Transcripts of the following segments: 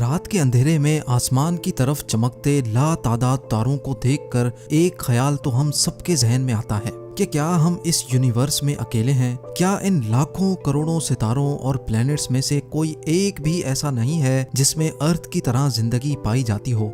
रात के अंधेरे में आसमान की तरफ चमकते लातादाद तारों को देखकर एक ख्याल तो हम सबके जहन में आता है कि क्या हम इस यूनिवर्स में अकेले हैं? क्या इन लाखों करोड़ों सितारों और प्लैनेट्स में से कोई एक भी ऐसा नहीं है जिसमें अर्थ की तरह जिंदगी पाई जाती हो?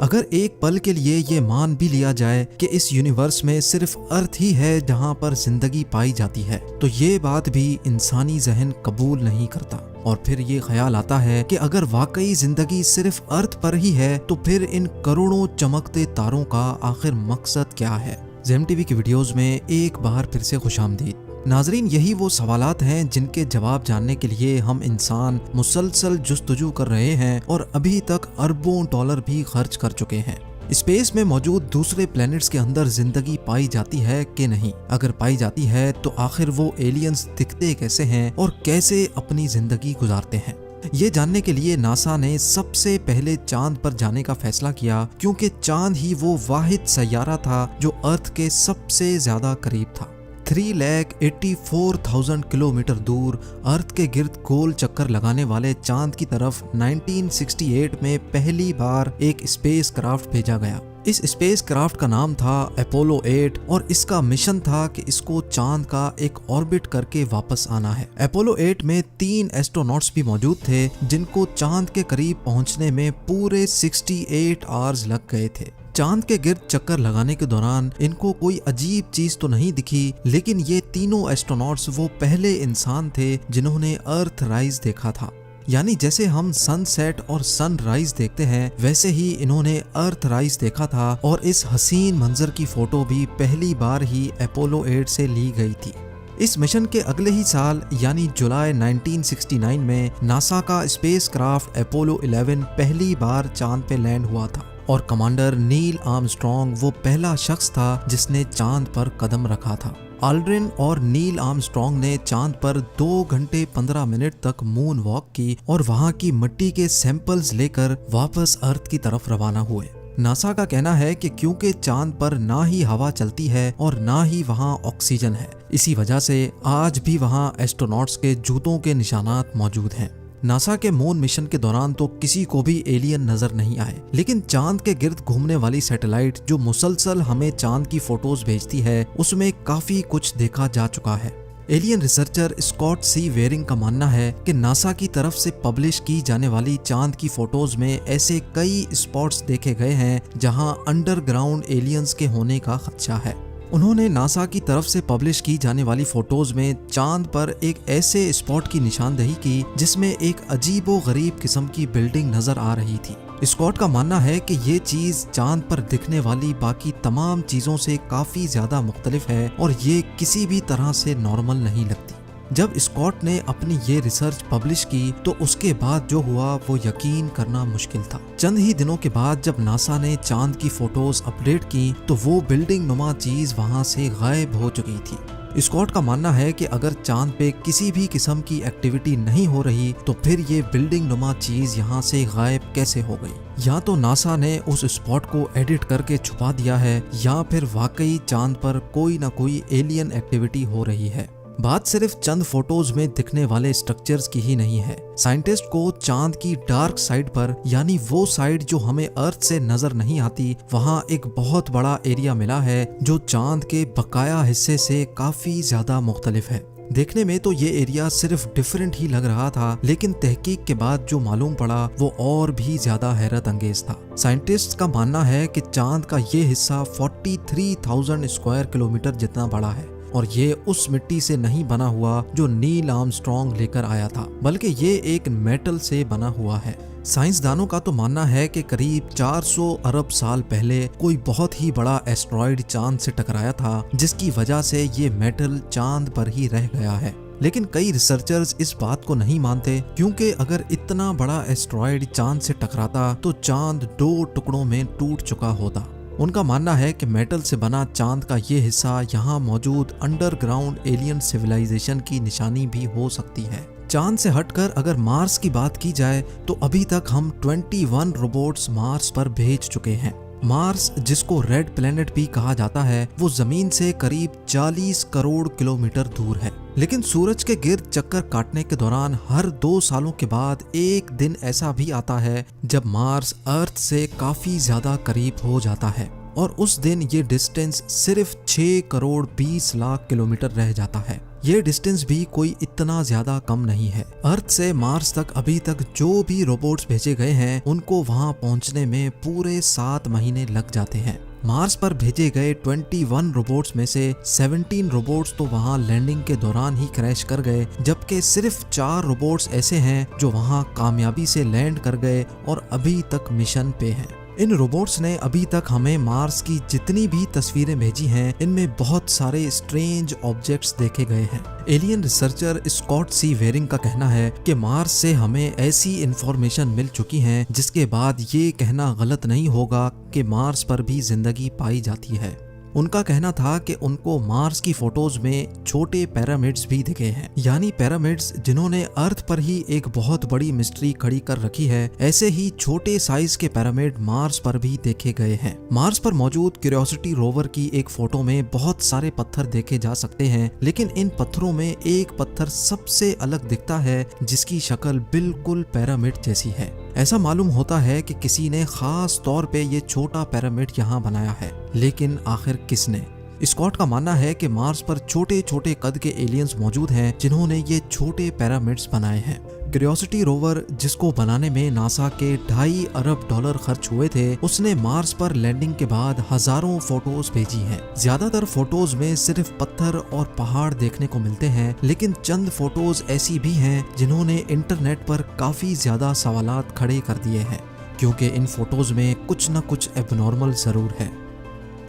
अगर एक पल के लिए ये मान भी लिया जाए कि इस यूनिवर्स में सिर्फ अर्थ ही है जहां पर जिंदगी पाई जाती है, तो ये बात भी इंसानी जहन कबूल नहीं करता। और फिर ये ख्याल आता है कि अगर वाकई जिंदगी सिर्फ अर्थ पर ही है तो फिर इन करोड़ों चमकते तारों का आखिर मकसद क्या है? ज़ेम टीवी की वीडियोस में एक बार फिर से खुशामदीद। नाजरीन, यही वो सवालात हैं जिनके जवाब जानने के लिए हम इंसान मुसलसल जुस्तजू कर रहे हैं और अभी तक अरबों डॉलर भी खर्च कर चुके हैं। स्पेस में मौजूद दूसरे प्लैनेट्स के अंदर जिंदगी पाई जाती है कि नहीं? अगर पाई जाती है तो आखिर वो एलियंस दिखते कैसे हैं और कैसे अपनी जिंदगी गुजारते हैं? ये जानने के लिए नासा ने सबसे पहले चांद पर जाने का फैसला किया, क्योंकि चांद ही वो वाहिद सैयारा था जो अर्थ के सबसे ज्यादा करीब था। 3,84,000 किलोमीटर दूर अर्थ के गिर्द गोल चक्कर लगाने वाले चांद की तरफ 1968 में पहली बार एक स्पेस क्राफ्ट भेजा गया। इस स्पेस क्राफ्ट का नाम था अपोलो 8 और इसका मिशन था कि इसको चांद का एक ऑर्बिट करके वापस आना है। अपोलो 8 में 3 एस्ट्रोनॉट्स भी मौजूद थे जिनको चांद के करीब पहुंचने में पूरे 68 आवर्स लग गए थे। चांद के गिर्द चक्कर लगाने के दौरान इनको कोई अजीब चीज तो नहीं दिखी, लेकिन ये तीनों एस्ट्रोनॉट्स वो पहले इंसान थे जिन्होंने अर्थ राइज देखा था। यानी जैसे हम सनसेट और सनराइज देखते हैं, वैसे ही इन्होंने अर्थ राइज देखा था और इस हसीन मंजर की फोटो भी पहली बार ही अपोलो 8 से ली गई थी। इस मिशन के अगले ही साल यानी जुलाई 1969 में नासा का स्पेस क्राफ्ट अपोलो 11 पहली बार चांद पे लैंड हुआ था और कमांडर नील आर्मस्ट्रॉन्ग वो पहला शख्स था जिसने चांद पर कदम रखा था। ऑल्ड्रिन और नील आर्मस्ट्रॉन्ग ने चांद पर 2 घंटे 15 मिनट तक मून वॉक की और वहां की मिट्टी के सैंपल्स लेकर वापस अर्थ की तरफ रवाना हुए। नासा का कहना है कि क्योंकि चांद पर ना ही हवा चलती है और ना ही वहां ऑक्सीजन है, इसी वजह से आज भी वहां एस्ट्रोनॉट्स के जूतों के निशानात मौजूद हैं। नासा के मून मिशन के दौरान तो किसी को भी एलियन नजर नहीं आए, लेकिन चांद के गिर्द घूमने वाली सैटेलाइट जो मुसलसल हमें चांद की फोटोज भेजती है, उसमें काफी कुछ देखा जा चुका है। एलियन रिसर्चर स्कॉट सी वेरिंग का मानना है कि नासा की तरफ से पब्लिश की जाने वाली चांद की फोटोज में ऐसे कई स्पॉट्स देखे गए हैं जहां अंडरग्राउंड एलियंस के होने का खदशा है। उन्होंने नासा की तरफ से पब्लिश की जाने वाली फोटोज में चांद पर एक ऐसे स्पॉट की निशानदेही की जिसमें एक अजीबो गरीब किस्म की बिल्डिंग नजर आ रही थी। स्कॉट का मानना है कि ये चीज चांद पर दिखने वाली बाकी तमाम चीजों से काफी ज्यादा मुख्तलिफ है और ये किसी भी तरह से नॉर्मल नहीं लगती। जब स्कॉट ने अपनी ये रिसर्च पब्लिश की तो उसके बाद जो हुआ वो यकीन करना मुश्किल था। चंद ही दिनों के बाद जब नासा ने चांद की फोटोज अपडेट की तो वो बिल्डिंग नुमा चीज वहां से गायब हो चुकी थी। स्कॉट का मानना है कि अगर चांद पे किसी भी किस्म की एक्टिविटी नहीं हो रही तो फिर ये बिल्डिंग नुमा चीज यहाँ से गायब कैसे हो गई? या तो नासा ने उस स्पॉट को एडिट करके छुपा दिया है या फिर वाकई चांद पर कोई ना कोई एलियन एक्टिविटी हो रही है। बात सिर्फ चंद फोटोज में दिखने वाले स्ट्रक्चर्स की ही नहीं है। साइंटिस्ट को चांद की डार्क साइड पर, यानी वो साइड जो हमें अर्थ से नजर नहीं आती, वहाँ एक बहुत बड़ा एरिया मिला है जो चांद के बकाया हिस्से से काफी ज्यादा मुख्तलिफ है। देखने में तो ये एरिया सिर्फ डिफरेंट ही लग रहा था, लेकिन तहकीक के बाद जो मालूम पड़ा वो और भी ज्यादा हैरत अंगेज था। साइंटिस्ट का मानना है कि चांद का ये हिस्सा 43,000 स्क्वायर किलोमीटर जितना बड़ा है और ये उस मिट्टी से नहीं बना हुआ जो नील आर्मस्ट्रॉन्ग लेकर आया था, बल्कि ये एक मेटल से बना हुआ है। साइंसदानों का तो मानना है कि करीब 400 अरब साल पहले कोई बहुत ही बड़ा एस्ट्रॉइड चांद से टकराया था, जिसकी वजह से ये मेटल चांद पर ही रह गया है। लेकिन कई रिसर्चर्स इस बात को नहीं मानते, क्योंकि अगर इतना बड़ा एस्ट्रॉइड चांद से टकराता तो चांद 2 टुकड़ों में टूट चुका होता। उनका मानना है कि मेटल से बना चांद का ये हिस्सा यहाँ मौजूद अंडरग्राउंड एलियन सिविलाइजेशन की निशानी भी हो सकती है। चांद से हटकर अगर मार्स की बात की जाए तो अभी तक हम 21 रोबोट्स मार्स पर भेज चुके हैं। मार्स, जिसको रेड प्लेनेट भी कहा जाता है, वो जमीन से करीब 40 करोड़ किलोमीटर दूर है। लेकिन सूरज के गिर्द चक्कर काटने के दौरान हर 2 सालों के बाद एक दिन ऐसा भी आता है जब मार्स अर्थ से काफी ज्यादा करीब हो जाता है और उस दिन ये डिस्टेंस सिर्फ 6 करोड़ 20 लाख किलोमीटर रह जाता है। ये डिस्टेंस भी कोई इतना ज्यादा कम नहीं है। अर्थ से मार्स तक अभी तक जो भी रोबोट्स भेजे गए हैं उनको वहां पहुंचने में पूरे 7 महीने लग जाते हैं। मार्स पर भेजे गए 21 रोबोट्स में से 17 रोबोट्स तो वहां लैंडिंग के दौरान ही क्रैश कर गए, जबकि सिर्फ 4 रोबोट्स ऐसे हैं जो वहां कामयाबी से लैंड कर गए और अभी तक मिशन पे हैं। इन रोबोट्स ने अभी तक हमें मार्स की जितनी भी तस्वीरें भेजी हैं इनमें बहुत सारे स्ट्रेंज ऑब्जेक्ट्स देखे गए हैं। एलियन रिसर्चर स्कॉट सी वेरिंग का कहना है कि मार्स से हमें ऐसी इंफॉर्मेशन मिल चुकी है जिसके बाद ये कहना गलत नहीं होगा कि मार्स पर भी जिंदगी पाई जाती है। उनका कहना था कि उनको मार्स की फोटोज में छोटे पिरामिड्स भी दिखे हैं, यानी पिरामिड्स जिन्होंने अर्थ पर ही एक बहुत बड़ी मिस्ट्री खड़ी कर रखी है। ऐसे ही छोटे साइज के पिरामिड मार्स पर भी देखे गए हैं। मार्स पर मौजूद क्यूरियोसिटी रोवर की एक फोटो में बहुत सारे पत्थर देखे जा सकते हैं, लेकिन इन पत्थरों में एक पत्थर सबसे अलग दिखता है जिसकी शक्ल बिल्कुल पिरामिड जैसी है। ऐसा मालूम होता है कि किसी ने खास तौर पे ये छोटा पिरामिड यहाँ बनाया है, लेकिन आखिर किसने? स्कॉट का मानना है कि मार्स पर छोटे छोटे कद के एलियंस मौजूद हैं जिन्होंने ये छोटे पिरामिड्स बनाए हैं। क्यूरियोसिटी रोवर जिसको बनाने में नासा के $2.5 अरब खर्च हुए थे, उसने मार्स पर लैंडिंग के बाद हजारों फोटोज भेजी हैं। ज्यादातर फोटोज में सिर्फ पत्थर और पहाड़ देखने को मिलते हैं, लेकिन चंद फोटोज ऐसी भी हैं जिन्होंने इंटरनेट पर काफी ज्यादा सवालात खड़े कर दिए हैं, क्योंकि इन फोटोज में कुछ न कुछ एबनॉर्मल जरूर है।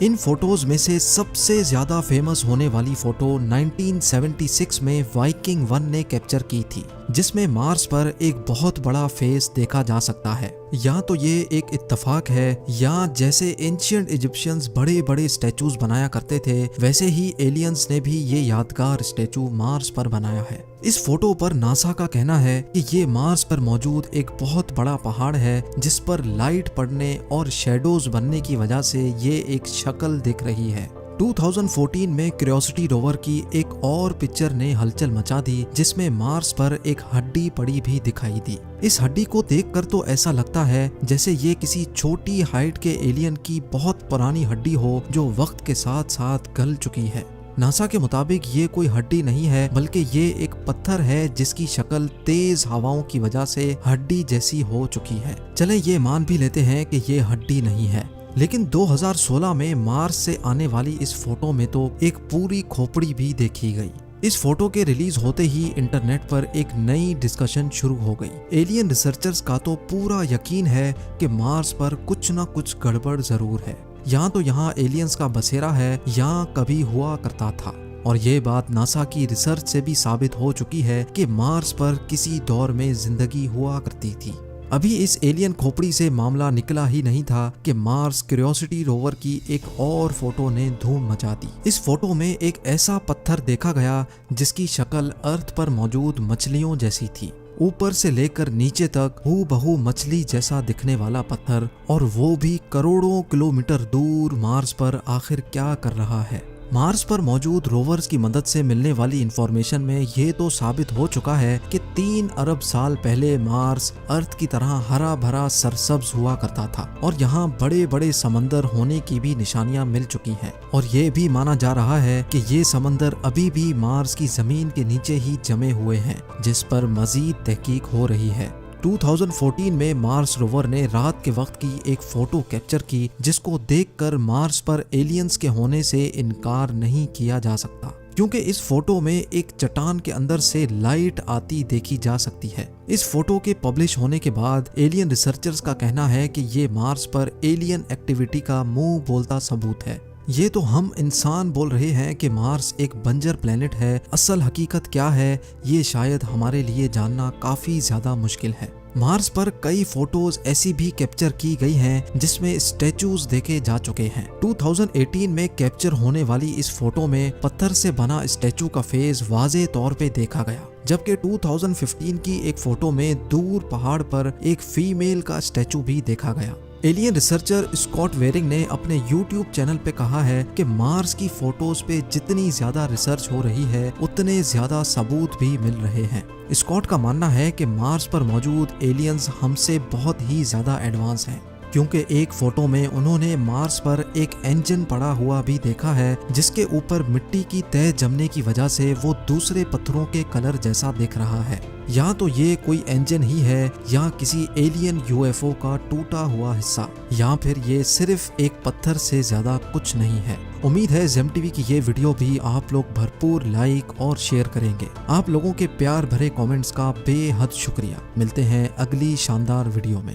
इन फोटोज में से सबसे ज्यादा फेमस होने वाली फोटो 1976 में वाइकिंग 1 ने कैप्चर की थी, जिसमें मार्स पर एक बहुत बड़ा फेस देखा जा सकता है। या तो ये एक इत्तेफाक है या जैसे एंशिएंट इजिप्शियंस बड़े बड़े स्टैचूज बनाया करते थे, वैसे ही एलियंस ने भी ये यादगार स्टैचू मार्स पर बनाया है। इस फोटो पर नासा का कहना है कि ये मार्स पर मौजूद एक बहुत बड़ा पहाड़ है जिस पर लाइट पड़ने और शेडोज बनने की वजह से ये एक शक्ल दिख रही है। 2014 में क्यूरियोसिटी रोवर की एक और पिक्चर ने हलचल मचा दी, जिसमें मार्स पर एक हड्डी पड़ी भी दिखाई दी। इस हड्डी को देखकर तो ऐसा लगता है जैसे ये किसी छोटी हाइट के एलियन की बहुत पुरानी हड्डी हो जो वक्त के साथ साथ गल चुकी है। नासा के मुताबिक ये कोई हड्डी नहीं है, बल्कि ये एक पत्थर है जिसकी शक्ल तेज हवाओं की वजह से हड्डी जैसी हो चुकी है। चलें ये मान भी लेते हैं कि ये हड्डी नहीं है, लेकिन 2016 में मार्स से आने वाली इस फोटो में तो एक पूरी खोपड़ी भी देखी गई। इस फोटो के रिलीज होते ही इंटरनेट पर एक नई डिस्कशन शुरू हो गई। एलियन रिसर्चर्स का तो पूरा यकीन है कि मार्स पर कुछ न कुछ गड़बड़ जरूर है, या तो यहाँ एलियंस का बसेरा है या कभी हुआ करता था। और ये बात नासा की रिसर्च से भी साबित हो चुकी है कि मार्स पर किसी दौर में जिंदगी हुआ करती थी। अभी इस एलियन खोपड़ी से मामला निकला ही नहीं था कि मार्स क्यूरियोसिटी रोवर की एक और फोटो ने धूम मचा दी। इस फोटो में एक ऐसा पत्थर देखा गया जिसकी शक्ल अर्थ पर मौजूद मछलियों जैसी थी। ऊपर से लेकर नीचे तक हूबहू मछली जैसा दिखने वाला पत्थर, और वो भी करोड़ों किलोमीटर दूर मार्स पर आखिर क्या कर रहा है। मार्स पर मौजूद रोवर्स की मदद से मिलने वाली इंफॉर्मेशन में ये तो साबित हो चुका है कि 3 अरब साल पहले मार्स अर्थ की तरह हरा भरा सरसब्ज हुआ करता था और यहाँ बड़े बड़े समंदर होने की भी निशानियां मिल चुकी हैं। और ये भी माना जा रहा है कि ये समंदर अभी भी मार्स की जमीन के नीचे ही जमे हुए हैं, जिस पर मजीद तहकीक हो रही है। 2014 में मार्स रोवर ने रात के वक्त की एक फोटो कैप्चर की, जिसको देखकर मार्स पर एलियंस के होने से इनकार नहीं किया जा सकता, क्योंकि इस फोटो में एक चट्टान के अंदर से लाइट आती देखी जा सकती है। इस फोटो के पब्लिश होने के बाद एलियन रिसर्चर्स का कहना है कि ये मार्स पर एलियन एक्टिविटी का मुंह बोलता सबूत है। ये तो हम इंसान बोल रहे हैं कि मार्स एक बंजर प्लेनेट है, असल हकीकत क्या है ये शायद हमारे लिए जानना काफी ज्यादा मुश्किल है। मार्स पर कई फोटोज ऐसी भी कैप्चर की गई हैं जिसमें स्टैचूज देखे जा चुके हैं। 2018 में कैप्चर होने वाली इस फोटो में पत्थर से बना स्टैचू का फेस वाज़े तौर पे देखा गया, जबकि 2015 की एक फोटो में दूर पहाड़ पर एक फीमेल का स्टैचू भी देखा गया। एलियन रिसर्चर स्कॉट वेरिंग ने अपने YouTube चैनल पे कहा है कि मार्स की फोटोज पे जितनी ज्यादा रिसर्च हो रही है उतने ज्यादा सबूत भी मिल रहे हैं। स्कॉट का मानना है कि मार्स पर मौजूद एलियंस हमसे बहुत ही ज्यादा एडवांस हैं, क्योंकि एक फोटो में उन्होंने मार्स पर एक इंजन पड़ा हुआ भी देखा है जिसके ऊपर मिट्टी की तह जमने की वजह से वो दूसरे पत्थरों के कलर जैसा दिख रहा है। या तो ये कोई इंजन ही है या किसी एलियन UFO का टूटा हुआ हिस्सा, या फिर ये सिर्फ एक पत्थर से ज्यादा कुछ नहीं है। उम्मीद है जेम टीवी की ये वीडियो भी आप लोग भरपूर लाइक और शेयर करेंगे। आप लोगों के प्यार भरे कमेंट्स का बेहद शुक्रिया। मिलते हैं अगली शानदार वीडियो में।